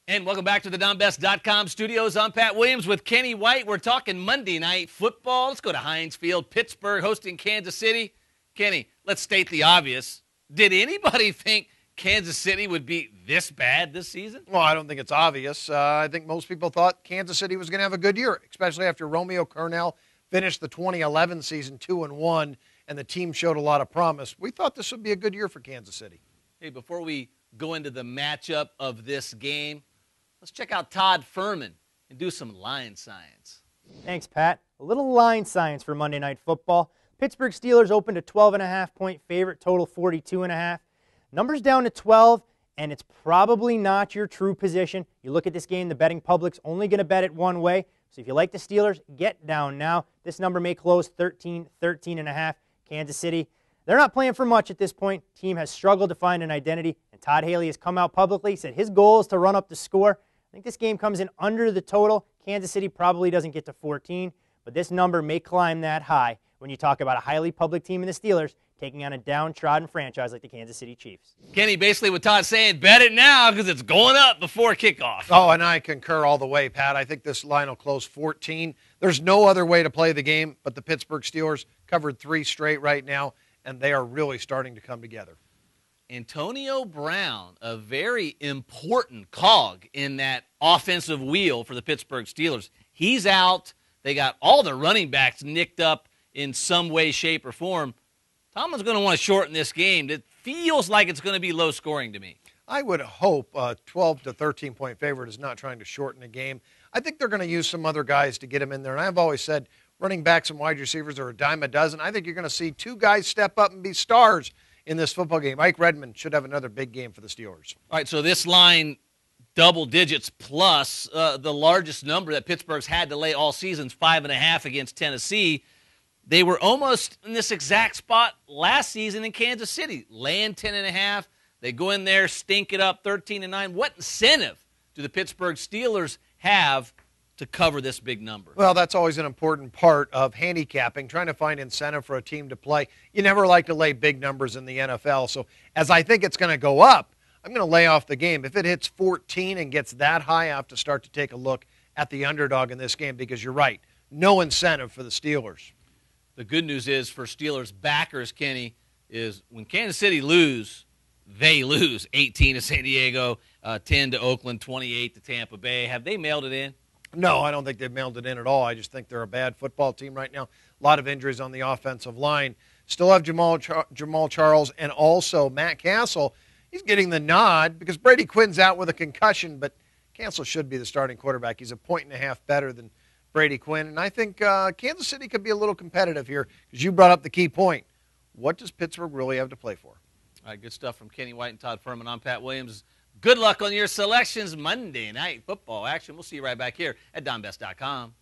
And welcome back to the DonBest.com studios. I'm Pat Williams with Kenny White. We're talking Monday Night Football. Let's go to Heinz Field. Pittsburgh hosting Kansas City. Kenny, let's state the obvious. Did anybody think Kansas City would be this bad this season? Well, I don't think it's obvious. I think most people thought Kansas City was going to have a good year, especially after Romeo Cornell finished the 2011 season 2-1, and the team showed a lot of promise. We thought this would be a good year for Kansas City. Hey, before we go into the matchup of this game, let's check out Todd Furman and do some line science. Thanks, Pat. A little line science for Monday Night Football. Pittsburgh Steelers opened a 12.5-point favorite, total 42.5. Numbers down to 12, and it's probably not your true position. You look at this game, the betting public's only going to bet it one way. So if you like the Steelers, get down now. This number may close 13.5. Kansas City, they're not playing for much at this point. Team has struggled to find an identity, and Todd Haley has come out publicly, said his goal is to run up the score. I think this game comes in under the total. Kansas City probably doesn't get to 14, but this number may climb that high when you talk about a highly public team in the Steelers taking on a downtrodden franchise like the Kansas City Chiefs. Kenny, basically what Todd's saying, bet it now because it's going up before kickoff. Oh, and I concur all the way, Pat. I think this line will close 14. There's no other way to play the game, but the Pittsburgh Steelers covered 3 straight right now, and they are really starting to come together. Antonio Brown, a very important cog in that offensive wheel for the Pittsburgh Steelers. He's out. They got all the running backs nicked up in some way, shape, or form. Tomlin's going to want to shorten this game. It feels like it's going to be low scoring to me. I would hope a 12 to 13-point favorite is not trying to shorten a game. I think they're going to use some other guys to get him in there. And I've always said running backs and wide receivers are a dime a dozen. I think you're going to see 2 guys step up and be stars in this football game. Ike Redmond should have another big game for the Steelers. All right, so this line, double digits plus the largest number that Pittsburgh's had to lay all season's 5.5 against Tennessee. They were almost in this exact spot last season in Kansas City, laying 10.5. They go in there, stink it up 13-9. What incentive do the Pittsburgh Steelers have to cover this big number? Well, that's always an important part of handicapping, trying to find incentive for a team to play. You never like to lay big numbers in the NFL. So as I think it's going to go up, I'm going to lay off the game. If it hits 14 and gets that high, I have to start to take a look at the underdog in this game because you're right. No incentive for the Steelers. The good news is for Steelers backers, Kenny, is when Kansas City lose, they lose. 18 to San Diego, 10 to Oakland, 28 to Tampa Bay. Have they mailed it in? No, I don't think they've mailed it in at all. I just think they're a bad football team right now. A lot of injuries on the offensive line. Still have Jamal Charles and also Matt Castle. He's getting the nod because Brady Quinn's out with a concussion, but Castle should be the starting quarterback. He's a 1.5 better than Brady Quinn, and I think Kansas City could be a little competitive here because you brought up the key point. What does Pittsburgh really have to play for? All right, good stuff from Kenny White and Todd Furman. I'm Pat Williams. Good luck on your selections. Monday Night Football action. We'll see you right back here at DonBest.com.